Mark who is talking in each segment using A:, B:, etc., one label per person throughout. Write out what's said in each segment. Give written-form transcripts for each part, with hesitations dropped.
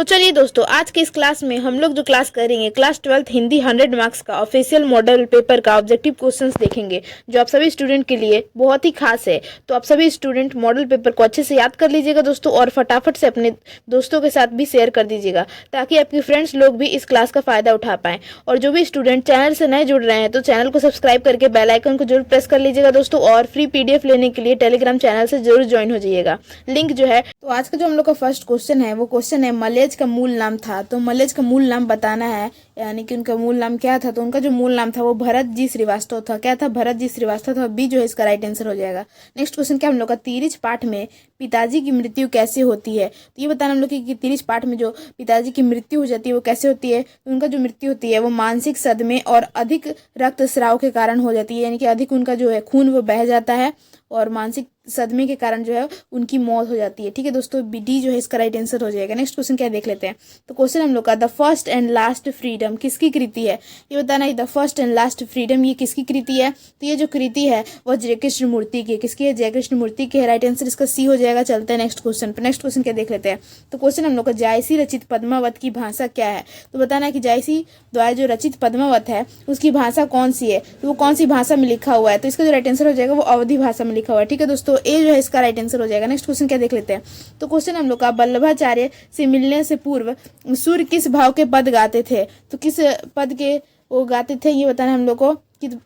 A: तो चलिए दोस्तों, आज के इस क्लास में हम लोग जो क्लास करेंगे क्लास 12th हिंदी 100 मार्क्स का ऑफिशियल मॉडल पेपर का ऑब्जेक्टिव क्वेश्चंस देखेंगे, जो आप सभी स्टूडेंट के लिए बहुत ही खास है। तो आप सभी स्टूडेंट मॉडल पेपर को अच्छे से याद कर लीजिएगा दोस्तों, और फटाफट से अपने दोस्तों के साथ भी शेयर कर दीजिएगा, ताकि आपके फ्रेंड्स लोग भी इस क्लास का फायदा उठा पाएं। और जो भी स्टूडेंट चैनल से नए जुड़ रहे हैं तो चैनल को सब्सक्राइब करके बेल आइकन को जरूर प्रेस कर लीजिएगा दोस्तों, और फ्री पीडीएफ लेने के लिए टेलीग्राम चैनल से जरूर ज्वाइन हो जाइएगा, लिंक जो है। तो आज का जो हम लोग का फर्स्ट क्वेश्चन है वो क्वेश्चन है मलेज का मूल नाम था। तो मलेज का मूल नाम बताना है, यानी कि उनका मूल नाम क्या था। तो उनका जो मूल नाम था वो भरत जी श्रीवास्तव था। क्या था? भरत जी श्रीवास्तव था। बी जो है इसका राइट आंसर हो जाएगा। नेक्स्ट क्वेश्चन क्या हम लोग का, तिरिच पाठ में पिताजी की मृत्यु कैसे होती है। तो ये बताना हम लोग कि तिरिच पाठ में जो पिताजी की मृत्यु हो जाती है वो कैसे होती है। तो उनका जो मृत्यु होती है वो मानसिक सदमे और अधिक रक्तस्राव के कारण हो जाती है, यानी कि अधिक उनका जो है खून वो बह जाता है और मानसिक सदमे के कारण जो है उनकी मौत हो जाती है। ठीक है दोस्तों, डी जो है इसका राइट आंसर हो जाएगा। नेक्स्ट क्वेश्चन क्या देख लेते हैं। तो क्वेश्चन हम लोग का, the first and last freedom किसकी कृति है। ये बताना है the first and last freedom ये किसकी कृति है। तो ये जो कृति है वो जय कृष्ण मूर्ति की है। किसकी है? जय कृष्ण मूर्ति की है। राइट आंसर इसका सी हो जाएगा। चलते हैं नेक्स्ट क्वेश्चन पर। नेक्स्ट क्वेश्चन क्या देख लेते हैं। तो क्वेश्चन हम लोग का, जायसी रचित पद्मावत की भाषा क्या है। तो बताना है कि जायसी द्वारा जो रचित पद्मावत है उसकी भाषा कौन सी है, तो वो कौन सी भाषा में लिखा हुआ है। तो इसका जो राइट आंसर हो जाएगा वो अवधी भाषा में लिखा हुआ है। ठीक है दोस्तों, ए जो है इसका राइट आंसर हो जाएगा। नेक्स्ट क्वेश्चन क्या देख लेते हैं। तो क्वेश्चन हम लोग का, वल्लभाचार्य से मिलने से पूर्व सूर्य किस भाव के पद गाते थे। तो किस पद के वो गाते थे ये बताना हम लोग को,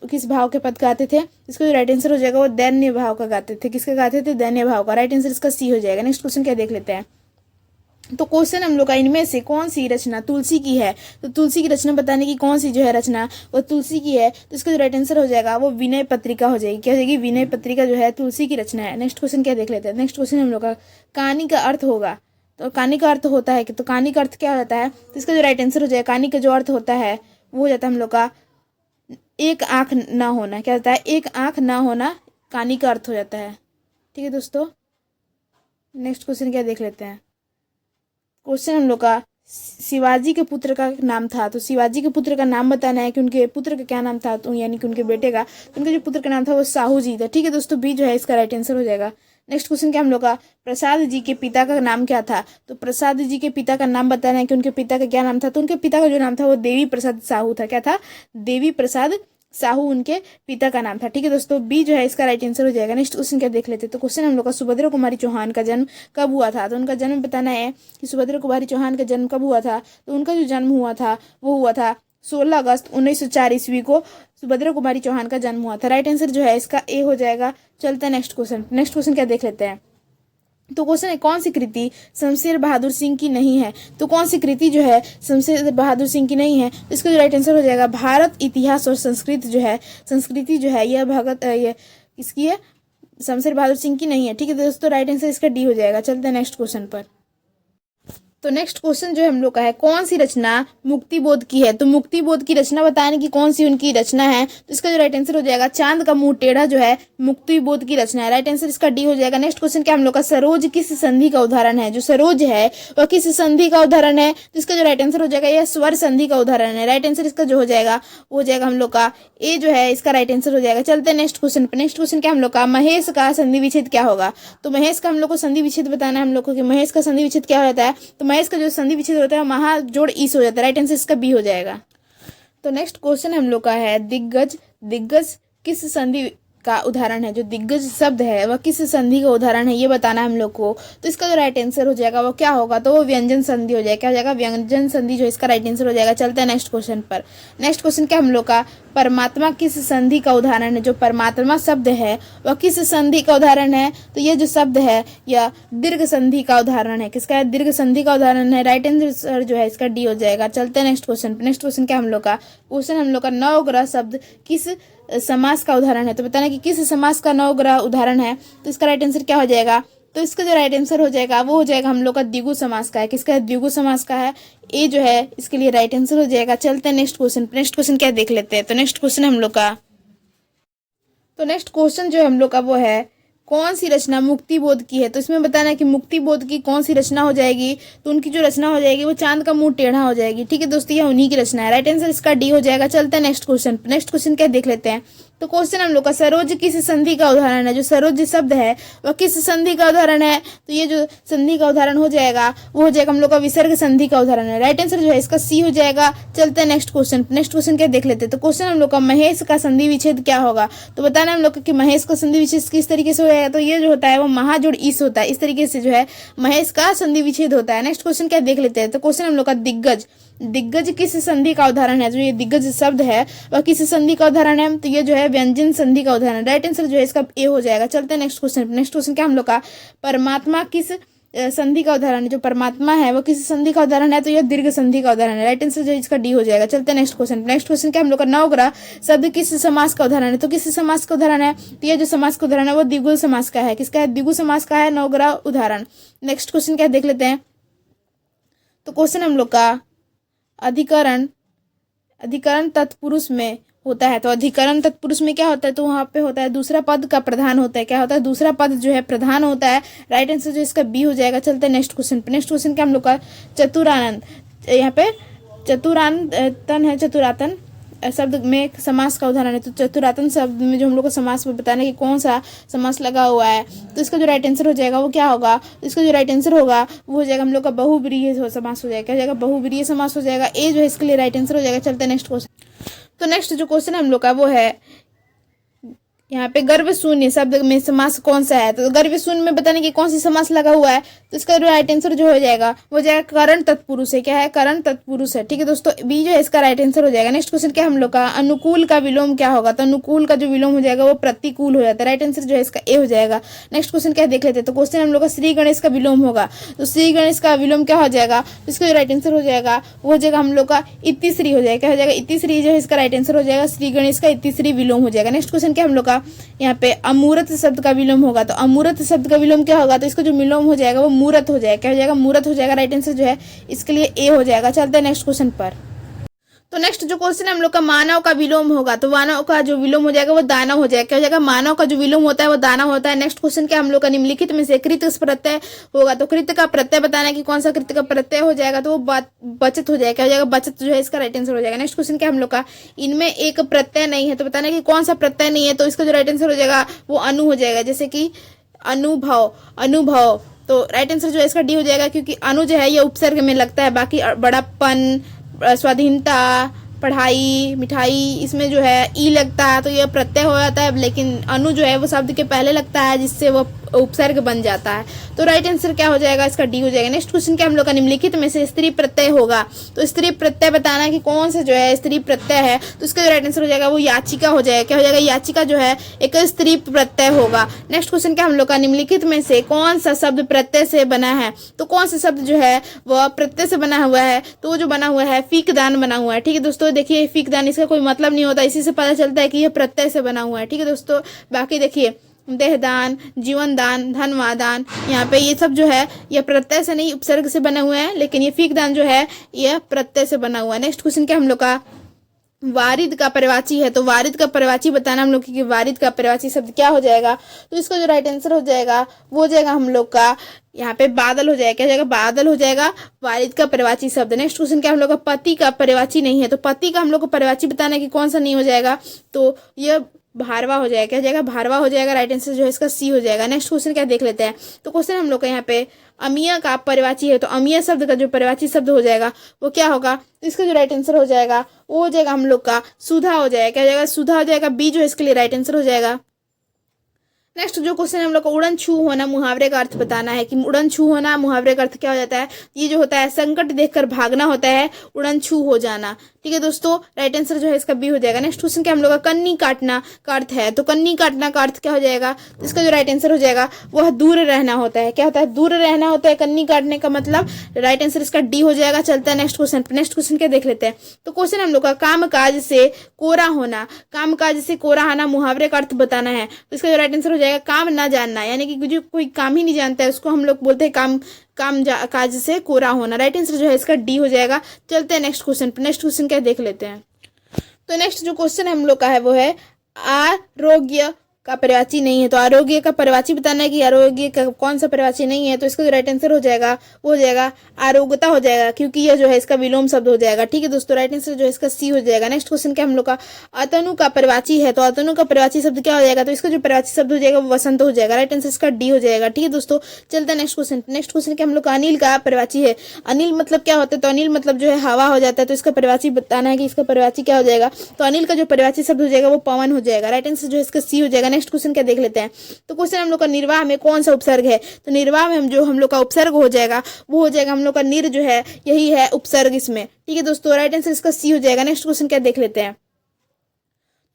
A: किस भाव के पद गाते थे। इसका जो राइट आंसर हो जाएगा वो दैन्य भाव का गाते थे। किसका गाते थे? दैन्य भाव का। राइट आंसर इसका सी हो जाएगा। नेक्स्ट क्वेश्चन क्या देख लेते हैं। तो क्वेश्चन हम लोग का, इनमें से कौन सी रचना तुलसी की है। तो तुलसी की रचना बताने की कौन सी जो है रचना वो तुलसी की है। तो इसका जो राइट आंसर हो जाएगा वो विनय पत्रिका हो जाएगी। क्या हो जाएगी? विनय पत्रिका जो है तुलसी की रचना है। नेक्स्ट क्वेश्चन क्या देख लेते हैं। नेक्स्ट क्वेश्चन हम लोग का, कहानी का अर्थ होगा। तो कहानी का अर्थ होता है कि, तो कहानी का अर्थ क्या होता है। तो इसका जो राइट आंसर हो जाएगा, कहानी का जो अर्थ होता है वो हो जाता है हम लोग का एक आंख ना होना। क्या होता है? एक आंख ना होना कहानी का अर्थ हो जाता है। ठीक है दोस्तों, नेक्स्ट क्वेश्चन क्या देख लेते हैं। क्वेश्चन हम लोग का, शिवाजी के पुत्र का नाम था। तो शिवाजी के पुत्र का नाम बताना है कि उनके पुत्र का क्या नाम था, तो यानी कि उनके बेटे का। तो उनके जो पुत्र का नाम था वो साहू जी था। ठीक है दोस्तों, बी जो है इसका राइट आंसर हो जाएगा। नेक्स्ट क्वेश्चन क्या हम लोग का, प्रसाद जी के पिता का नाम क्या था। तो प्रसाद जी के पिता का नाम बताना है कि उनके पिता का क्या नाम था। तो उनके पिता का जो नाम था वो देवी प्रसाद साहू था। क्या था? देवी प्रसाद साहू उनके पिता का नाम था। ठीक है दोस्तों, बी जो है इसका राइट आंसर हो जाएगा। नेक्स्ट क्वेश्चन क्या देख लेते हैं। तो क्वेश्चन हम लोग का, सुभद्रा कुमारी चौहान का जन्म कब हुआ था। तो उनका जन्म बताना है कि सुभद्रा कुमारी चौहान का जन्म कब हुआ था। तो उनका जो जन्म हुआ था वो हुआ था 16 अगस्त 1904 ईस्वी को सुभद्रा कुमारी चौहान का जन्म हुआ था। राइट आंसर जो है इसका ए हो जाएगा। चलते हैं नेक्स्ट क्वेश्चन। नेक्स्ट क्वेश्चन क्या देख लेते हैं। तो क्वेश्चन है, कौन सी कृति शमशेर बहादुर सिंह की नहीं है। तो कौन सी कृति जो है शमशेर बहादुर सिंह की नहीं है। तो इसका जो राइट आंसर हो जाएगा, भारत इतिहास और संस्कृति जो है यह किसकी है? शमशेर बहादुर सिंह की नहीं है। ठीक है दोस्तों, राइट आंसर इसका डी हो जाएगा। चलते हैं नेक्स्ट क्वेश्चन पर। तो नेक्स्ट क्वेश्चन जो हम लोग का है, कौन सी रचना मुक्ति बोध की है। तो मुक्ति बोध की रचना बताने की कौन सी उनकी रचना है। तो इसका जो राइट आंसर हो जाएगा, चांद का मुंह टेढ़ा जो है मुक्ति बोध की रचना है। राइट आंसर इसका डी हो जाएगा। नेक्स्ट क्वेश्चन क्या हम लोग का, सरोज किस संधि का उदाहरण है। जो सरोज है वह किस संधि का उदाहरण है। तो इसका जो राइट आंसर हो जाएगा, यह स्वर संधि का उदाहरण है। राइट आंसर इसका जो हो जाएगा वो हो जाएगा हम लोग का ए जो है इसका राइट आंसर हो जाएगा। चलते हैं नेक्स्ट क्वेश्चन पर। नेक्स्ट क्वेश्चन क्या हम लोग का, महेश का संधि विच्छेद क्या होगा। तो महेश का हम लोग को संधि विच्छेद बताना है हम लोग को कि महेश का संधि विच्छेद क्या होता है। तो महेश का जो संधि विच्छेद होता है महा जोड़ ईस हो जाता है। राइट आंसर इसका बी हो जाएगा। तो नेक्स्ट क्वेश्चन हम लोग का है, दिग्गज किस संधि का उदाहरण है। जो दिग्गज शब्द है वह किस संधि का उदाहरण है ये बताना है हम लोग को। तो इसका जो राइट आंसर हो जाएगा वो क्या होगा, तो वो व्यंजन संधि हो जाएगा। क्या हो जाएगा? व्यंजन संधि जो इसका राइट आंसर हो जाएगा। चलते हैं नेक्स्ट क्वेश्चन पर। नेक्स्ट क्वेश्चन क्या हम लोग का, परमात्मा किस संधि का उदाहरण है। जो परमात्मा शब्द है वह किस संधि का उदाहरण है। तो ये जो शब्द है यह दीर्घ संधि का उदाहरण है। किसका है? दीर्घ संधि का उदाहरण है। राइट आंसर जो है इसका डी हो जाएगा। चलते हैं नेक्स्ट क्वेश्चन पर। नेक्स्ट क्वेश्चन क्या हम लोग का, क्वेश्चन हम लोग का, नवग्रह शब्द किस समास का उदाहरण है। तो बताना कि किस समास का नवग्रह उदाहरण है। तो इसका राइट आंसर क्या हो जाएगा। तो इसका जो राइट आंसर हो जाएगा वो हो जाएगा हम लोग का द्विगु समास का है। किसका है? द्विगु समास का है। ए जो है इसके लिए राइट आंसर हो जाएगा। चलते हैं नेक्स्ट क्वेश्चन। नेक्स्ट क्वेश्चन क्या देख लेते हैं। तो नेक्स्ट क्वेश्चन हम लोग का, तो नेक्स्ट क्वेश्चन जो हम लोग का वो है, कौन सी रचना मुक्ति बोध की है। तो इसमें बताना है कि मुक्ति बोध की कौन सी रचना हो जाएगी। तो उनकी जो रचना हो जाएगी वो चांद का मुंह टेढ़ा हो जाएगी। ठीक है दोस्तों, यह उन्हीं की रचना है। राइट आंसर इसका डी हो जाएगा। चलते हैं नेक्स्ट क्वेश्चन। नेक्स्ट क्वेश्चन क्या देख लेते हैं। तो क्वेश्चन हम लोग का सरोज किस संधि का उदाहरण है। जो सरोज शब्द है वह किस संधि का उदाहरण है। तो ये जो संधि का उदाहरण हो जाएगा वो हो जाएगा हम लोग का विसर्ग संधि का उदाहरण है। राइट आंसर जो है इसका सी हो जाएगा। चलते हैं नेक्स्ट क्वेश्चन। नेक्स्ट क्वेश्चन क्या देख लेते हैं। तो क्वेश्चन हम लोग का महेश का संधि विच्छेद क्या होगा। तो बताना हम लोग कि महेश का संधि विच्छेद किस तरीके से हो जाएगा। तो ये जो होता है वो महाजोड़ इस होता है, इस तरीके से जो है महेश का संधि विच्छेद होता है। नेक्स्ट क्वेश्चन क्या देख लेते हैं। तो क्वेश्चन हम लोग का दिग्गज, दिग्गज किस संधि का उदाहरण है। जो ये दिग्गज शब्द है वह किस संधि का उदाहरण है। तो ये जो है व्यंजन संधि का उदाहरण है। राइट आंसर जो है इसका ए हो जाएगा। चलते हैं नेक्स्ट क्वेश्चन। नेक्स्ट क्वेश्चन क्या हम लोग का परमात्मा किस संधि का उदाहरण है। जो परमात्मा है वो किस संधि का उदाहरण है। तो यह दीर्घ संधि का उदाहरण है। राइट आंसर जो है इसका डी हो जाएगा। चलते हैं नेक्स्ट क्वेश्चन। नेक्स्ट क्वेश्चन क्या हम लोग का नवग्रह शब्द किस समास का उदाहरण है। तो किस समास का उदाहरण है। तो यह जो समास का उदाहरण है वो द्विगु समास का है। किसका है, द्विगु समास का है नवग्रह उदाहरण। नेक्स्ट क्वेश्चन क्या देख लेते हैं। तो क्वेश्चन हम लोग का अधिकरण, अधिकरण तत्पुरुष में होता है। तो अधिकरण तत्पुरुष में क्या होता है। तो वहां पे होता है दूसरा पद का प्रधान होता है। क्या होता है, दूसरा पद जो है प्रधान होता है। राइट आंसर जो इसका बी हो जाएगा। चलते हैं नेक्स्ट क्वेश्चन। नेक्स्ट क्वेश्चन क्या हम लोग का चतुरानंद, यहाँ पे चतुरातन है, चतुरातन शब्द में समास का उदाहरण है। तो चतुरातन शब्द में जो हम लोग को समास में बताना है कि कौन सा समास लगा हुआ है। तो इसका जो राइट आंसर हो जाएगा वो क्या होगा। इसका जो राइट आंसर होगा वो हो जाएगा हम लोग का बहुब्रीहि समास हो जाएगा। क्या हो जाएगा, बहुब्रीहि समास हो जाएगा। ए जो है इसके लिए राइट आंसर हो जाएगा। चलते हैं नेक्स्ट क्वेश्चन। तो नेक्स्ट जो क्वेश्चन हम लोग का वो है यहाँ पे गर्भ शून्य शब्द में समास कौन सा है। तो गर्भ शून्य में बताने की कौन सी समास लगा हुआ है। तो इसका जो राइट आंसर जो हो जाएगा वो जाएगा करण तत्पुरुष है। क्या है, करण तत्पुरुष है। ठीक है दोस्तों, बी जो है इसका राइट आंसर हो जाएगा। नेक्स्ट क्वेश्चन क्या हम लोग का अनुकूल का विलोम क्या होगा। तो अनुकूल का जो विलोम हो जाएगा वो प्रतिकूल हो जाता है। राइट आंसर जो है इसका ए हो जाएगा। नेक्स्ट क्वेश्चन क्या देख लेते हैं। तो क्वेश्चन हम लोग का श्री गणेश का विलोम होगा। तो श्री गणेश का विलोम क्या हो जाएगा। तो इसका जो राइट आंसर हो जाएगा वो हो जाएगा हम लोग का इतिश्री हो जाएगा। क्या हो जाएगा, इतिश्री जो है इसका राइट आंसर हो जाएगा। श्री गणेश का इतिश्री विलोम हो जाएगा। नेक्स्ट क्वेश्चन क्या हम लोग का यहाँ पे अमूर्त शब्द का विलोम होगा। तो अमूर्त शब्द का विलोम क्या होगा। तो इसका जो विलोम हो जाएगा वो मूर्त हो जाएगा। क्या हो जाएगा, मूर्त हो जाएगा। राइट आंसर जो है इसके लिए ए हो जाएगा। चलते हैं नेक्स्ट क्वेश्चन पर। तो नेक्स्ट जो क्वेश्चन है हम लोग का मानव का विलोम होगा। तो मानव का जो विलोम हो जाएगा वो दानव हो जाएगा। क्या हो जाएगा, मानव का जो विलोम होता है वो दानव होता है। नेक्स्ट क्वेश्चन क्या हम लोग का निम्नलिखित में से कृत प्रत्यय होगा। तो कृत का प्रत्यय बताना है कि कौन सा कृत का प्रत्यय हो जाएगा। तो वो बचत हो जाएगा। क्या हो जाएगा, बचत जो है इसका राइट आंसर हो जाएगा। नेक्स्ट क्वेश्चन क्या हम लोग का इनमें एक प्रत्यय नहीं है। तो बताना है कि कौन सा प्रत्यय नहीं है। तो इसका जो राइट आंसर हो जाएगा वो अनु हो जाएगा। जैसे कि अनुभव, अनुभव। तो राइट आंसर जो है इसका डी हो जाएगा क्योंकि अनु जो है ये उपसर्ग में लगता है। बाकी बड़प्पन, स्वाधीनता, पढ़ाई, मिठाई, इसमें जो है ई लगता है तो ये प्रत्यय हो जाता है। लेकिन अनु जो है वो शब्द के पहले लगता है जिससे वो उपसर्ग बन जाता है। तो राइट आंसर क्या हो जाएगा, इसका डी हो जाएगा। नेक्स्ट क्वेश्चन क्या हम लोग का निम्नलिखित में से स्त्री प्रत्यय होगा। तो स्त्री प्रत्यय बताना है कि कौन सा जो है स्त्री प्रत्यय है। तो इसका जो राइट आंसर हो जाएगा वो याचिका हो जाएगा। क्या हो जाएगा, याचिका जो है एक स्त्री प्रत्यय होगा। नेक्स्ट क्वेश्चन क्या हम लोग का निम्नलिखित में से कौन सा शब्द प्रत्यय से बना है। तो कौन सा शब्द जो है वह प्रत्यय से बना हुआ है। तो वो जो बना हुआ है फीकदान बना हुआ है। ठीक है दोस्तों, देखिए फीकदान इसका कोई मतलब नहीं होता, इसी से पता चलता है कि यह प्रत्यय से बना हुआ है। ठीक है दोस्तों, बाकी देखिए देहदान, जीवन दान, धनवादान, यहाँ पे ये सब जो है ये प्रत्यय से नहीं उपसर्ग से बने हुए हैं। लेकिन ये फीकदान जो है यह प्रत्यय से बना हुआ है। नेक्स्ट क्वेश्चन क्या हम लोग का वारिद का पर्यायवाची है। तो वारिद का पर्यायवाची बताना हम लोग कि वारिद का पर्यायवाची शब्द क्या हो जाएगा। तो इसका जो राइट आंसर हो जाएगा वो हो जाएगा हम लोग का यहाँ पे बादल हो जाएगा। क्या हो जाएगा, बादल हो जाएगा वारिद का पर्यायवाची शब्द। नेक्स्ट क्वेश्चन क्या हम लोग का पति का पर्यायवाची नहीं है। तो पति का हम लोग को पर्यायवाची बताना है कि कौन सा नहीं हो जाएगा। तो ये भारवा हो जाएगा। क्या हो जाएगा, भारवा हो जाएगा। राइट आंसर जो है इसका सी हो जाएगा। नेक्स्ट क्वेश्चन क्या देख लेते हैं। तो क्वेश्चन हम लोग का यहाँ पे अमीय का पर्यायवाची है। तो अमीय शब्द का जो पर्यायवाची शब्द हो जाएगा वो क्या होगा। तो इसका जो राइट आंसर हो जाएगा वो हो जाएगा हम लोग का सुधा हो जाएगा। क्या हो जाएगा, सुधा हो जाएगा। बी जो है इसके लिए राइट आंसर हो जाएगा। नेक्स्ट जो क्वेश्चन हम लोग को उड़न छू होना मुहावरे का अर्थ बताना है कि उड़न छू होना मुहावरे का अर्थ क्या हो जाता है। ये जो होता है संकट देखकर भागना होता है, उड़न छू हो जाना। ठीक है दोस्तों, राइट आंसर जो है इसका बी हो जाएगा। नेक्स्ट क्वेश्चन क्या हम लोग का कन्नी काटना का अर्थ है। तो कन्नी काटना का अर्थ क्या हो जाएगा। तो इसका जो राइट आंसर हो जाएगा वह दूर रहना होता है। क्या होता है, दूर रहना होता है कन्नी काटने का मतलब। राइट आंसर इसका डी हो जाएगा। चलता है नेक्स्ट क्वेश्चन। नेक्स्ट क्वेश्चन क्या देख लेते हैं। तो क्वेश्चन हम लोग का काम काज से कोरा होना, काम काज से कोरा होना मुहावरे का अर्थ बताना है। तो इसका जो राइट आंसर हो जाएगा काम ना जानना, यानी कि जो कोई काम ही नहीं जानता है उसको हम लोग बोलते हैं काम काज से कोरा होना। राइट आंसर जो है इसका डी हो जाएगा। चलते हैं नेक्स्ट क्वेश्चन। नेक्स्ट क्वेश्चन क्या देख लेते हैं। तो नेक्स्ट जो क्वेश्चन हम लोग का है वो है आरोग्य का पर्यायवाची नहीं है, तो आरोग्य का पर्यायवाची बताना है कि आरोग्य का कौन सा पर्यायवाची नहीं है, तो इसका जो राइट आंसर हो जाएगा वो हो जाएगा आरोग्यता हो जाएगा, क्योंकि यह जो है इसका विलोम शब्द हो जाएगा। ठीक है दोस्तों, राइट आंसर जो है इसका सी हो जाएगा। नेक्स्ट क्वेश्चन क्या हम लोग का अतनु का पर्यायवाची है, तो अतनु का पर्यायवाची शब्द क्या हो जाएगा, तो इसका जो पर्यायवाची शब्द हो जाएगा वो वसंत हो जाएगा। राइट आंसर इसका डी हो जाएगा। ठीक है दोस्तों, चलते हैं नेक्स्ट क्वेश्चन। नेक्स्ट क्वेश्चन क्या हम लोग का अनिल का पर्यायवाची है। अनिल मतलब क्या होता है, तो अनिल मतलब जो है हवा हो जाता है, तो इसका पर्यायवाची बताना है कि इसका पर्यायवाची क्या हो जाएगा, तो अनिल का जो पर्यायवाची शब्द हो जाएगा वो पवन हो जाएगा। राइट आंसर जो है इसका सी हो जाएगा। नेक्स्ट क्वेश्चन क्या देख लेते हैं। तो क्वेश्चन हम लोग का निर्वाह में कौन सा उपसर्ग है, तो निर्वाह में हम लोग का उपसर्ग हो जाएगा वो हो जाएगा हम लोग का निर जो है यही है उपसर्ग इसमें। ठीक है दोस्तों, राइट आंसर इसका सी हो जाएगा। नेक्स्ट क्वेश्चन क्या देख लेते हैं।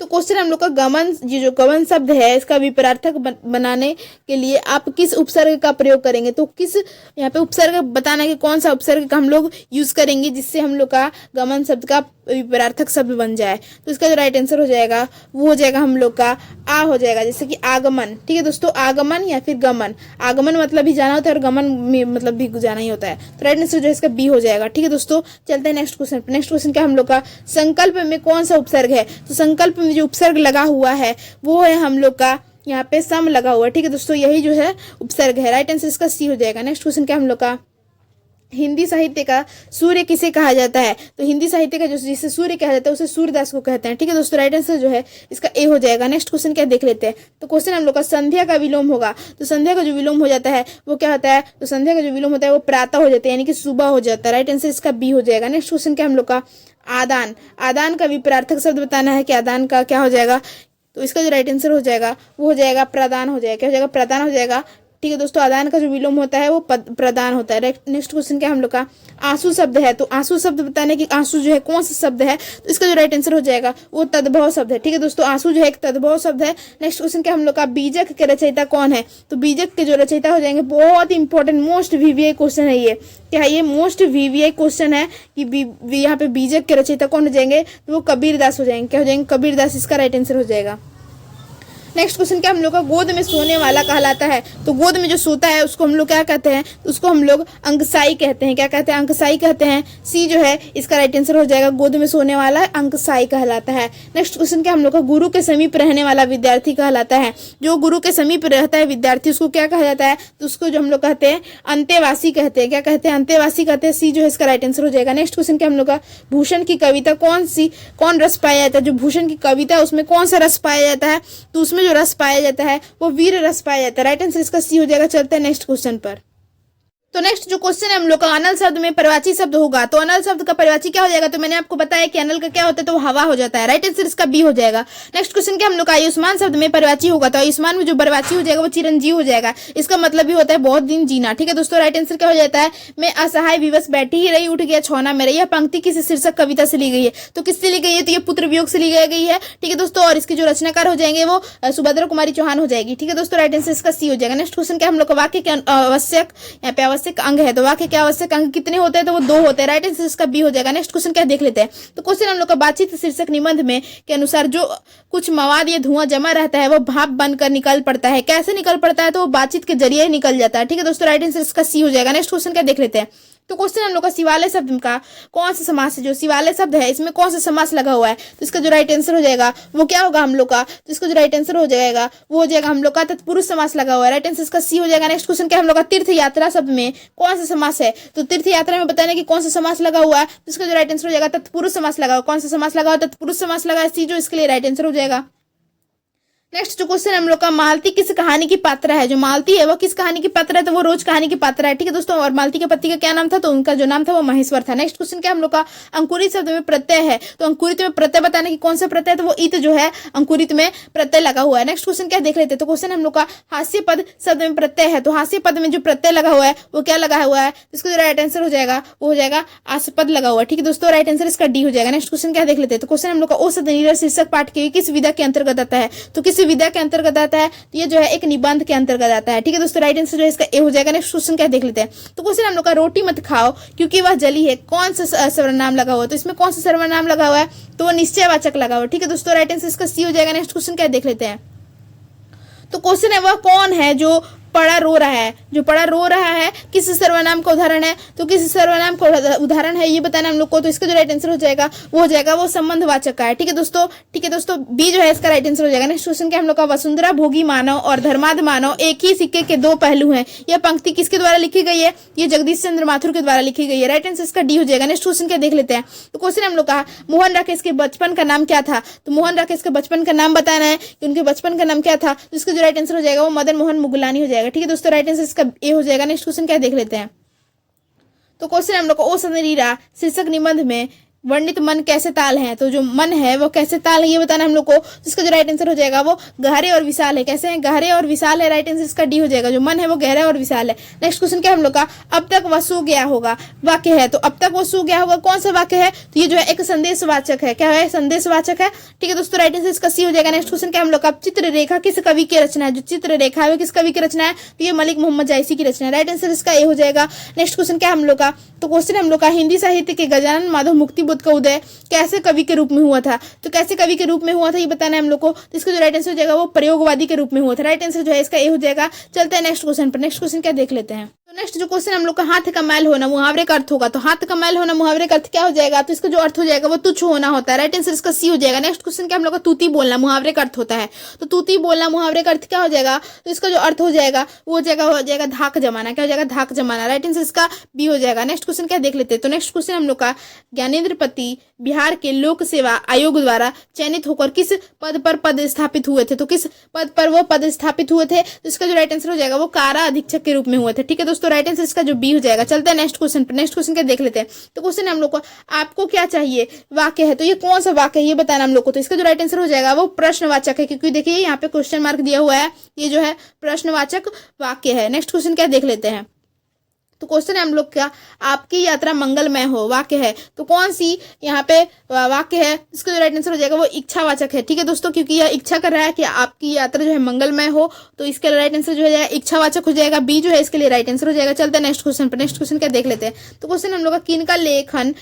A: तो क्वेश्चन हम लोग का गमन, ये जो गमन शब्द है इसका विपरीतार्थक बनाने के लिए आप किस उपसर्ग का प्रयोग करेंगे, तो किस यहाँ पे उपसर्ग बताना है कि कौन सा उपसर्ग का हम लोग यूज करेंगे जिससे हम लोग का गमन शब्द का विपरीतार्थक शब्द बन जाए, तो इसका जो राइट आंसर हो जाएगा वो हो जाएगा हम लोग का आ हो जाएगा, जैसे कि आगमन। ठीक है दोस्तों, आगमन या फिर गमन। आगमन मतलब भी जाना होता है और गमन मतलब भी जाना ही होता है, तो राइट आंसर जो है इसका बी हो जाएगा। ठीक है दोस्तों, चलते हैं नेक्स्ट क्वेश्चन। नेक्स्ट क्वेश्चन क्या हम लोग का संकल्प में कौन सा उपसर्ग है, तो संकल्प में जो उपसर्ग लगा हुआ है वो है हम लोग का यहाँ पे सम लगा हुआ है। ठीक है दोस्तों, यही जो है उपसर्ग है। राइट आंसर इसका सी हो जाएगा। नेक्स्ट क्वेश्चन क्या हम लोग का हिंदी साहित्य का सूर्य किसे कहा जाता है, तो हिंदी साहित्य का जो जिसे सूर्य कहा जाता है उसे सूर्यदास को कहते हैं। ठीक है दोस्तों, राइट आंसर जो है इसका ए हो जाएगा। नेक्स्ट क्वेश्चन क्या देख लेते हैं। तो क्वेश्चन हम लोग का संध्या का विलोम होगा, तो संध्या का जो विलोम हो जाता है वो क्या होता है, तो संध्या का जो विलोम होता है वो प्रातः हो जाता है, यानी कि सुबह हो जाता है। राइट आंसर इसका बी हो जाएगा। नेक्स्ट क्वेश्चन क्या हम लोग का आदान, आदान का विपरीतार्थक शब्द बताना है कि आदान का क्या हो जाएगा, तो इसका जो राइट आंसर हो जाएगा वो हो जाएगा प्रदान हो जाएगा। क्या हो जाएगा, प्रदान हो जाएगा। ठीक है दोस्तों, आदान का जो विलोम होता है वो प्रदान होता है। नेक्स्ट क्वेश्चन क्या हम लोग का आंसू शब्द है, तो आंसू शब्द बताने की आंसू जो है कौन सा शब्द है, तो इसका जो राइट आंसर हो जाएगा वो तद्भव शब्द है। ठीक है दोस्तों, आंसू जो है एक तद्भव शब्द है। नेक्स्ट क्वेश्चन क्या हम लोग का बीजक के रचयिता कौन है, तो बीजक के जो रचयिता हो जाएंगे, बहुत इंपॉर्टेंट मोस्ट वीवीआई क्वेश्चन है ये। क्या है ये मोस्ट वीवीआई क्वेश्चन है कि यहाँ पे बीजक के रचयिता कौन हो जाएंगे, तो वो कबीरदास हो जाएंगे। क्या हो जाएंगे, कबीरदास इसका राइट आंसर हो जाएगा। नेक्स्ट क्वेश्चन क्या हम लोग का गोद में सोने वाला कहलाता है, तो गोद में जो सोता है उसको हम लोग क्या कहते हैं, तो उसको हम लोग अंकसाई कहते हैं। क्या कहते हैं, अंकसाई कहते हैं। सी जो है इसका राइट आंसर हो जाएगा, गोद में सोने वाला अंकसाई कहलाता है। नेक्स्ट क्वेश्चन क्या हम लोग का गुरु के समीप रहने वाला विद्यार्थी कहलाता है, जो गुरु के समीप रहता है विद्यार्थी उसको क्या कहा जाता है, तो उसको जो हम लोग कहते हैं अंतेवासी कहते हैं। क्या कहते हैं, अंतेवासी कहते हैं। सी जो है इसका राइट आंसर हो जाएगा। नेक्स्ट क्वेश्चन क्या हम लोग का भूषण की कविता कौन रस पाया जाता है, जो भूषण की कविता है उसमें कौन सा रस पाया जाता है, तो उसमें जो रस पाया जाता है वो वीर रस पाया जाता है। राइट आंसर इसका सी हो जाएगा। चलते हैं नेक्स्ट क्वेश्चन पर। तो नेक्स्ट जो क्वेश्चन है हम लोग का अनल शब्द में पर्यायवाची शब्द होगा, तो अनल शब्द का पर्यायवाची क्या हो जाएगा, तो मैंने आपको बताया कि अनल का क्या होता है, तो वो हवा हो जाता है। राइट आंसर इसका बी हो जाएगा। नेक्स्ट क्वेश्चन क्या हम लोग का आयुष्मान शब्द में पर्यायवाची होगा, तो आयुष्मान में जो पर्यायवाची हो जाएगा वो चिरंजीव हो जाएगा। इसका मतलब भी होता है बहुत दिन जीना। ठीक है दोस्तों, राइट आंसर क्या हो जाता है, मैं असहाय विवश बैठी ही रही उठ गया छौना मेरा। यह पंक्ति किस शीर्षक कविता से ली गई है, तो किससे ली गई है, तो ये पुत्र वियोग से ली गई है। ठीक है दोस्तों, और इसकी जो रचनाकार हो जाएंगे वो सुभद्रा कुमारी चौहान हो जाएगी। ठीक है दोस्तों, राइट आंसर इसका सी हो जाएगा। नेक्स्ट क्वेश्चन क्या हम लोग का वाक्य के आवश्यक यहाँ पे आवश्यक अंग है, तो वाक्य के आवश्यक अंग कितने होते हैं, तो वो 2 होते हैं। राइट आंसर इसका बी हो जाएगा। नेक्स्ट क्वेश्चन क्या देख लेते हैं। तो क्वेश्चन हम लोग का बातचीत शीर्षक निबंध में के अनुसार जो कुछ मवाद या धुआं जमा रहता है वो भाप बनकर निकल पड़ता है। कैसे निकल पड़ता है, तो वो बातचीत के जरिए निकल जाता है। ठीक है दोस्तों, राइट आंसर इसका सी हो जाएगा। नेक्स्ट क्वेश्चन क्या देख लेते हैं। तो क्वेश्चन हम लोग का शिवालय शब्द का कौन सा समास है, जो शिवालय शब्द है इसमें कौन सा समास लगा हुआ है, तो इसका जो राइट आंसर हो जाएगा वो क्या होगा हम लोग का, तो इसका जो राइट आंसर हो जाएगा वो हो जाएगा हम लोग का तत्पुरुष समास लगा हुआ है। राइट आंसर इसका सी हो जाएगा। नेक्स्ट क्वेश्चन क्या हम लोग का तीर्थ यात्रा शब्द में कौन सा समास है, तो तीर्थ यात्रा में बताने की कौन सा समास लगा हुआ है, तो इसका जो राइट आंसर हो जाएगा तत्पुरुष समास लगा हुआ। कौन सा समास लगा हुआ, तत्पुरुष समास लगा है। सी जो इसके लिए राइट आंसर हो जाएगा। नेक्स्ट जो क्वेश्चन हम लोग का मालती किस कहानी की पात्र है, जो मालती है वो किस कहानी की पात्र है, तो वो रोज कहानी की पात्र है। ठीक है दोस्तों, और मालती के पति का क्या नाम था, तो उनका जो नाम था वो महेश्वर था। नेक्स्ट क्वेश्चन क्या हम लोग का अंकुरित शब्द में प्रत्यय है, तो अंकुरित में प्रत्यय बताने की कौन सा प्रत्यय है, तो वो इत जो है अंकुरित में प्रत्यय लगा हुआ है। नेक्स्ट क्वेश्चन क्या देख लेते हैं। तो क्वेश्चन हम लोग का हास्य पद शब्द में प्रत्यय है, तो हास्य पद में जो प्रत्यय लगा हुआ है वो क्या लगा हुआ है, इसका जो राइट आंसर हो जाएगा वो हो जाएगा आस्पद लगा हुआ है। ठीक है दोस्तों, राइट आंसर इसका डी हो जाएगा। नेक्स्ट क्वेश्चन क्या देख लेते हैं। तो क्वेश्चन हम लोग का ओ शब्द निरर शीर्षक पाठ के किस विधा के अंतर्गत आता है, तो किस विधा के अंतर्गत आता है, तो ये जो है एक निबंध के अंतर्गत आता है। ठीक है दोस्तों, राइट आंसर जो है इसका ए हो जाएगा। नेक्स्ट क्वेश्चन क्या देख लेते हैं। तो क्वेश्चन हम लोग का रोटी मत खाओ क्योंकि वह जली है, कौन सा सर्वनाम लगा हुआ है, तो इसमें कौन सा सर्वनाम लगा हुआ है, तो वो निश्चयवाचक लगा हुआ है। ठीक है दोस्तों, राइट आंसर इसका सी हो जाएगा। नेक्स्ट क्वेश्चन क्या देख लेते हैं। तो क्वेश्चन है वह कौन है जो पड़ा रो रहा है, जो पड़ा रो रहा है किस सर्वनाम का उदाहरण है, तो किस सर्वनाम का उदाहरण है ये बताना हम लोग को। तो इसका जो राइट आंसर हो जाएगा वो हो जाएगा वो संबंधवाचक का है। ठीक है दोस्तों, बी जो है इसका राइट आंसर हो जाएगा। नेक्स्ट क्वेश्चन क्या हम लोग का, वसुंधरा भोगी मानव और धर्माध मानव एक ही सिक्के के दो पहलू हैं। यह पंक्ति किसके द्वारा लिखी गई है, ये जगदीश चंद्र माथुर के द्वारा लिखी गई है। राइट आंसर इसका डी हो जाएगा। नेक्स्ट क्वेश्चन क्या देख लेते हैं। तो क्वेश्चन हम लोग का, मोहन राकेश के बचपन का नाम क्या था, तो मोहन राकेश के बचपन का नाम बताना है कि उनके बचपन का नाम क्या था। तो इसका जो राइट आंसर हो जाएगा वो मदन मोहन मुगलानी हो जाएगा। ठीक है दोस्तों, राइट आंसर इसका ए हो जाएगा। नेक्स्ट क्वेश्चन क्या देख लेते हैं। तो क्वेश्चन हम लोग को, ओ सनरीरा शीर्षक निबंध में वर्णित मन कैसे ताल है, तो जो मन है वो कैसे ताल है ये बताना हम लोग को। इसका जो राइट आंसर हो जाएगा वो गहरे और विशाल है। कैसे हैं, गहरे और विशाल है। राइट आंसर इसका डी हो जाएगा, जो मन है वो गहरा और विशाल है। नेक्स्ट क्वेश्चन क्या हम लोग का, अब तक वह सो गया होगा वाक्य है, तो अब तक वो सो गया होगा कौन सा वाक्य है, तो ये जो है एक संदेशवाचक है। क्या है, संदेशवाचक है। ठीक है दोस्तों, राइट आंसर इसका सी हो जाएगा। नेक्स्ट क्वेश्चन क्या हम लोग का, चित्ररेखा किस कवि की रचना है, जो चित्ररेखा है वो किस कवि की रचना है, तो ये मलिक मोहम्मद जायसी की रचना है। राइट आंसर इसका ए हो जाएगा। नेक्स्ट क्वेश्चन क्या हम लोग का, तो क्वेश्चन हम लोग का, हिंदी साहित्य के गजानन माधव मुक्तिबोध का उदय कैसे कवि के रूप में हुआ था, तो कैसे कवि के रूप में हुआ था ये बताना है हम लोग को। तो इसका जो राइट आंसर हो जाएगा वो प्रयोगवादी के रूप में हुआ था। राइट आंसर जो है इसका ए हो जाएगा। चलते हैं नेक्स्ट क्वेश्चन पर। नेक्स्ट क्वेश्चन क्या देख लेते हैं। तो नेक्स्ट जो क्वेश्चन हम लोग का, हाथ का मैल होना मुहावरे का अर्थ होगा, तो हाथ का मैल होना मुहावरे का अर्थ क्या हो जाएगा, तो इसका जो अर्थ हो जाएगा वो तुच्छ होना होता है। राइट आंसर इसका सी हो जाएगा। नेक्स्ट क्वेश्चन क्या हम लोग का, तूती बोलना मुहावरे का अर्थ होता है, तो तूती बोलना मुहावरे का अर्थ क्या हो जाएगा, तो इसका जो अर्थ हो जाएगा वो हो जाएगा धाक जमाना। क्या हो जाएगा, धाक जमाना। राइट आंसर इसका बी हो जाएगा। नेक्स्ट क्वेश्चन क्या देख लेते हैं। तो नेक्स्ट क्वेश्चन हम लोग का, ज्ञानेंद्र पति बिहार के लोक सेवा आयोग द्वारा चयनित होकर किस पद पर पदस्थापित हुए थे, तो किस पद पर वो पदस्थापित हुए थे, तो इसका जो राइट आंसर हो जाएगा वो कारा अधीक्षक के रूप में हुए थे। ठीक है दोस्तों, राइट आंसर इसका जो बी हो जाएगा। चलते हैं नेक्स्ट क्वेश्चन पर। नेक्स्ट क्वेश्चन क्या देख लेते हैं। तो क्वेश्चन हम लोग को, आपको क्या चाहिए वाक्य है, तो ये कौन सा वाक्य है ये बताना हम लोग को। तो इसका जो राइट आंसर हो जाएगा वो प्रश्नवाचक है, क्योंकि देखिए यहाँ पे क्वेश्चन मार्क दिया हुआ है, ये जो है प्रश्नवाचक वाक्य है। नेक्स्ट क्वेश्चन क्या देख लेते हैं। तो क्वेश्चन है हम लोग का, आपकी यात्रा मंगलमय हो वाक्य है, तो कौन सी यहाँ पे वाक्य है, इसका जो राइट आंसर हो जाएगा वो इच्छावाचक है। ठीक है दोस्तों, क्योंकि यह इच्छा कर रहा है कि आपकी यात्रा जो है मंगलमय हो, तो इसका राइट आंसर जो है इच्छावाचक हो जाएगा। बी जो है इसके लिए राइट आंसर हो जाएगा। चलते हैं नेक्स्ट क्वेश्चन पर। नेक्स्ट क्वेश्चन क्या देख लेते हैं। तो क्वेश्चन हम लोग का, किनका लेखन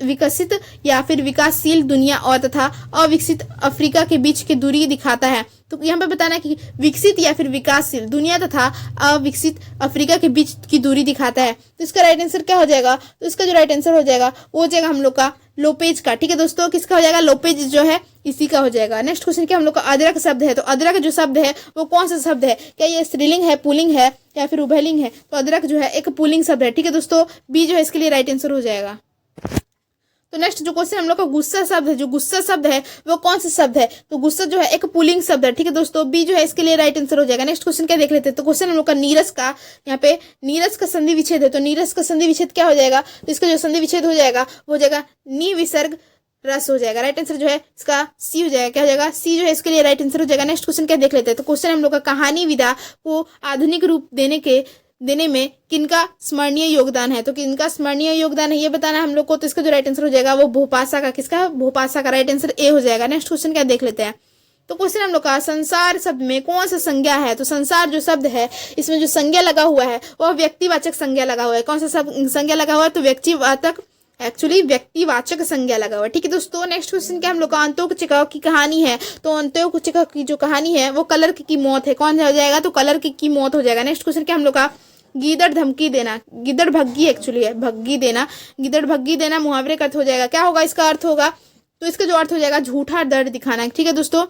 A: विकसित या फिर विकासशील दुनिया और तथा अविकसित अफ्रीका के बीच की दूरी दिखाता है, तो यहाँ पे बताना है कि विकसित या फिर विकासशील दुनिया तथा अविकसित अफ्रीका के बीच की दूरी दिखाता है, तो इसका राइट आंसर क्या हो जाएगा, तो इसका जो राइट आंसर हो जाएगा वो हो जाएगा हम लोग का लोपेज का। ठीक है दोस्तों, किसका हो जाएगा, लोपेज जो है इसी का हो जाएगा। नेक्स्ट क्वेश्चन क्या हम लोग का, अदरक शब्द है, तो अदरक जो शब्द है वो कौन सा शब्द है, क्या ये स्त्रीलिंग है, पुल्लिंग है या फिर उभयलिंग है, तो अदरक जो है एक पुल्लिंग शब्द है। ठीक है दोस्तों, बी जो है इसके लिए राइट आंसर हो जाएगा। तो नेक्स्ट जो क्वेश्चन हम लोग का, गुस्सा शब्द है, जो गुस्सा शब्द है वो कौन सा शब्द है, तो गुस्सा जो है एक पुल्लिंग शब्द है। ठीक है दोस्तों, बी जो है इसके लिए राइट आंसर हो जाएगा। नेक्स्ट क्वेश्चन क्या देख लेते हैं। तो क्वेश्चन हम लोग का, नीरस का, यहाँ पे नीरस का संधि विच्छेद है, तो नीरस का संधि विच्छेद क्या हो जाएगा, तो इसका जो संधि विच्छेद हो जाएगा वो हो जाएगा नी विसर्ग रस हो जाएगा। राइट आंसर जो है इसका सी हो जाएगा। क्या हो जाएगा, सी जो है इसके लिए राइट आंसर हो जाएगा। नेक्स्ट क्वेश्चन क्या देख लेते हैं। तो क्वेश्चन हम लोग का, कहानी विधा को आधुनिक रूप देने में किनका स्मरणीय योगदान है, तो किनका स्मरणीय योगदान है ये बताना हम लोग को। तो इसका जो राइट आंसर हो जाएगा वो भोपासा का, किसका, भोपासा का। राइट आंसर ए हो जाएगा। नेक्स्ट क्वेश्चन क्या देख लेते हैं। तो क्वेश्चन हम लोग का, संसार शब्द में कौन सा संज्ञा है, तो संसार जो शब्द है इसमें जो संज्ञा लगा हुआ है वह व्यक्तिवाचक संज्ञा लगा हुआ है। कौन सा संज्ञा लगा हुआ है, तो व्यक्तिवाचक संज्ञा लगा हुआ है। ठीक है दोस्तों, नेक्स्ट क्वेश्चन क्या हम लोग का, अंत्योकचिका की कहानी है, तो अंत्योकचिका की जो कहानी है वो कलर की मौत है। कौन हो जाएगा, तो कलर की मौत हो जाएगा। नेक्स्ट क्वेश्चन क्या हम लोग का, गीदड़ धमकी देना, गिदड़ भग्गी एक्चुअली है, भग्गी देना, गिदड़ भग्गी देना मुहावरे का अर्थ हो जाएगा। क्या होगा इसका अर्थ होगा, तो इसका जो अर्थ हो जाएगा झूठा डर दिखाना। ठीक है दोस्तों,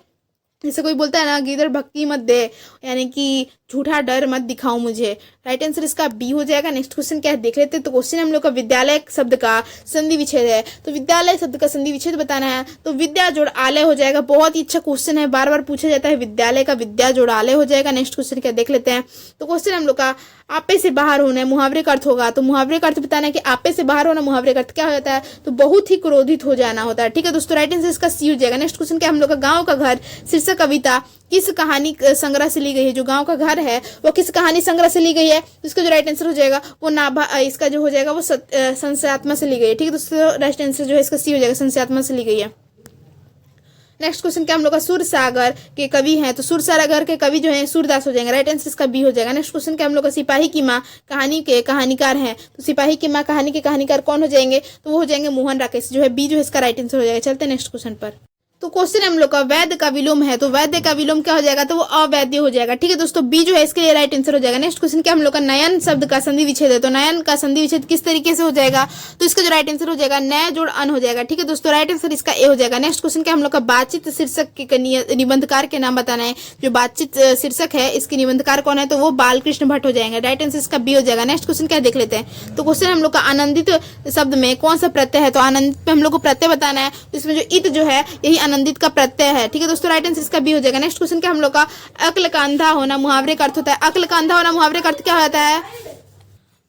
A: जैसे कोई बोलता है ना, गिदड़ भक्की मत दे, यानी कि झूठा डर मत दिखाओ मुझे। राइट आंसर इसका बी हो जाएगा। नेक्स्ट क्वेश्चन क्या है देख लेते हैं। तो क्वेश्चन हम लोग का, विद्यालय शब्द का संधि विच्छेद है, तो विद्यालय शब्द का संधि विच्छेद बताना है, तो विद्या जोड़ आलय हो जाएगा। बहुत ही अच्छा क्वेश्चन है, बार बार पूछा जाता है विद्यालय का, विद्या जोड़ आलय हो जाएगा। नेक्स्ट क्वेश्चन क्या देख लेते हैं। तो क्वेश्चन हम लोग का, आपे से बाहर होना है मुहावरे का अर्थ होगा, तो मुहावरे का अर्थ बताना है कि आपे से बाहर होना मुहावरे का अर्थ क्या होता है, तो बहुत ही क्रोधित हो जाना होता है। ठीक है दोस्तों, राइट आंसर इसका सी हो जाएगा। नेक्स्ट क्वेश्चन क्या हम लोग का, गाँव का घर शीर्षक कविता किस कहानी संग्रह से ली गई है, जो गाँव का घर है वो किस कहानी संग्रह से ली गई है, तो इसका जो राइट आंसर हो जाएगा वो नाभा, इसका जो हो जाएगा वो संशयात्मा से ली गई है। ठीक है दोस्तों, राइट आंसर जो है इसका सी हो जाएगा, संशयात्मा से ली गई है। नेक्स्ट क्वेश्चन क्या हम लोग का, सूरसागर के कवि हैं, तो सूरसागर के कवि जो हैं सूरदास हो जाएंगे। राइट आंसर इसका बी हो जाएगा। नेक्स्ट क्वेश्चन क्या हम लोग का, सिपाही की माँ कहानी के कहानीकार हैं, तो सिपाही की माँ कहानी के कहानीकार कौन हो जाएंगे, तो वो हो जाएंगे मोहन राकेश, जो है बी जो है इसका राइट आंसर हो जाएगा। चलते हैं नेक्स्ट क्वेश्चन पर। तो क्वेश्चन हम लोग का वैध का विलोम है, तो वैध का विलोम क्या हो जाएगा, तो वो अवैध हो जाएगा। ठीक है दोस्तों, बी जो है इसके लिए राइट आंसर हो जाएगा। नेक्स्ट क्वेश्चन क्या हम लोग का नयन शब्द का संधि विच्छेद है, तो नयन का संधि विच्छेद किस तरीके से हो जाएगा, तो इसका जो राइट आंसर हो जाएगा नय जोड़ अन हो जाएगा। ठीक है दोस्तों, राइट आंसर इसका ए हो जाएगा। नेक्स्ट क्वेश्चन क्या हम लोग का बातचीत शीर्षक के निबंधकार के नाम बताना है। जो बातचीत शीर्षक है इसके निबंधकार कौन है, तो वो बालकृष्ण भट्ट हो जाएंगे। राइट आंसर इसका बी हो जाएगा। नेक्स्ट क्वेश्चन क्या देख लेते हैं, तो क्वेश्चन हम लोग का आनंदित शब्द में कौन सा प्रत्यय है, तो आनंदित में हम लोग को प्रत्यय बताना है, तो इसमें जो इत जो है यही आनंदित का प्रत्यय है। ठीक है दोस्तों, राइट आंसर इसका बी हो जाएगा। नेक्स्ट क्वेश्चन क्या हम लोग का अक्ल का अंधा होना मुहावरे का अर्थ होता है। अक्ल का अंधा होना मुहावरे का अर्थ क्या होता है,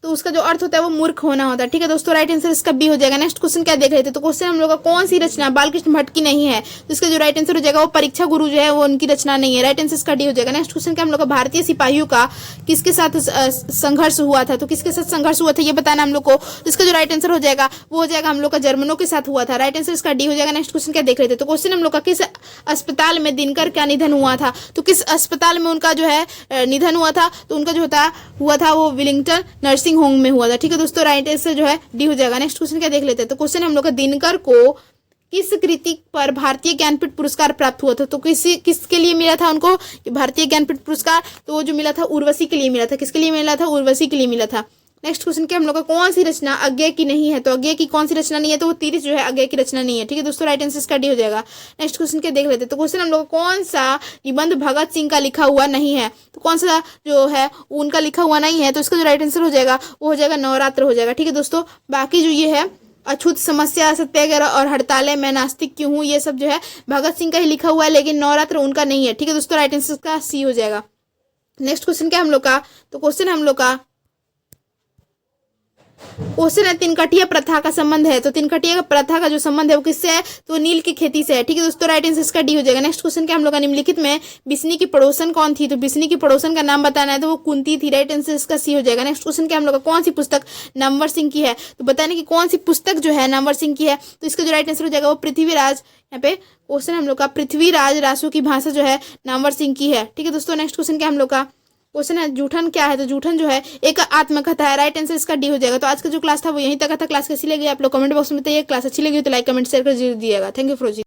A: तो उसका जो अर्थ होता है वो मूर्ख होना होता है। ठीक है दोस्तों, राइट आंसर इसका बी हो जाएगा। नेक्स्ट क्वेश्चन क्या देख रहे थे, तो क्वेश्चन हम लोग का कौन सी रचना बालकृष्ण भट्ट की नहीं है, तो इसका जो राइट आंसर हो जाएगा वो परीक्षा गुरु जो है वो उनकी रचना नहीं है। राइट आंसर इसका डी हो जाएगा। नेक्स्ट क्वेश्चन क्या हम लोग का भारतीय सिपाहियों का किसके साथ संघर्ष हुआ था, तो किसके साथ संघर्ष हुआ था ये बताना हम लोग को, तो इसका जो राइट आंसर हो जाएगा वो हो जाएगा हम लोग का जर्मनों के साथ हुआ था। राइट आंसर इसका डी हो जाएगा। नेक्स्ट क्वेश्चन क्या देख रहे थे, तो क्वेश्चन हम लोग का किस अस्पताल में दिनकर का निधन हुआ था, तो किस अस्पताल में उनका जो है निधन हुआ था, तो उनका जो हुआ था वो विलिंगटन नर्सिंग होम में हुआ था। ठीक है दोस्तों, राइट आंसर जो है डी हो जाएगा। नेक्स्ट क्वेश्चन क्या देख लेते हैं, तो क्वेश्चन हम लोग का दिनकर को किस कृति पर भारतीय ज्ञानपीठ पुरस्कार प्राप्त हुआ था, तो किसके लिए मिला था उनको भारतीय ज्ञानपीठ पुरस्कार, तो वो जो मिला था उर्वशी के लिए मिला था। किसके लिए मिला था, उर्वशी के लिए मिला था। नेक्स्ट क्वेश्चन क्या हम लोग का कौन सी रचना अज्ञेय की नहीं है, तो अज्ञेय की कौन सी रचना नहीं है, तो वो तीरिश जो है अज्ञेय की रचना नहीं है। ठीक है दोस्तों, राइट आंसर इसका डी हो जाएगा। नेक्स्ट क्वेश्चन क्या देख लेते हैं, तो क्वेश्चन हम लोग कौन सा निबंध भगत सिंह का लिखा हुआ नहीं है, तो कौन सा जो है उनका लिखा हुआ नहीं है, तो इसका जो राइट आंसर हो जाएगा वो हो जाएगा नवरात्र हो जाएगा। ठीक है दोस्तों, बाकी जो ये है अछूत समस्या सत्याग्रह और हड़तालें मैं नास्तिक क्यों हूँ ये सब जो है भगत सिंह का ही लिखा हुआ है, लेकिन नवरात्र उनका नहीं है। ठीक है दोस्तों, राइट आंसर का सी हो जाएगा। नेक्स्ट क्वेश्चन क्या हम लोग का, तो क्वेश्चन हम लोग का क्वेश्चन है तिनकटिया प्रथा का संबंध है, तो तिनकटिया प्रथा का जो संबंध है वो किससे है, तो नील की खेती से है। ठीक है दोस्तों, राइट आंसर इसका डी हो जाएगा। नेक्स्ट क्वेश्चन क्या हम लोग का निम्नलिखित में बिस्नी की पड़ोसन कौन थी, तो बिस्नी की पड़ोसन का नाम बताना है, तो वो कुंती थी। राइट आंसर इसका सी हो जाएगा। नेक्स्ट क्वेश्चन क्या हम लोग का कौन सी पुस्तक नामवर सिंह की है, तो बताने की कौन सी पुस्तक जो है नामवर सिंह की है, तो इसका जो राइट आंसर हो जाएगा वो पृथ्वीराज, यहाँ पे क्वेश्चन हम लोग का पृथ्वीराज रासो की भाषा जो है नामवर सिंह की है। ठीक है दोस्तों, नेक्स्ट क्वेश्चन क्या हम लोग का क्वेश्चन है जूठन क्या है, तो जूठन जो है एक आत्मकथा है। राइट आंसर इसका डी हो जाएगा। तो आज का जो क्लास था वो यहीं तक था। क्लास कैसी लगी आप लोग कमेंट बॉक्स में बताइए। क्लास अच्छी लगी तो लाइक कमेंट शेयर कर जरूर दिएगा। Thank you for watching.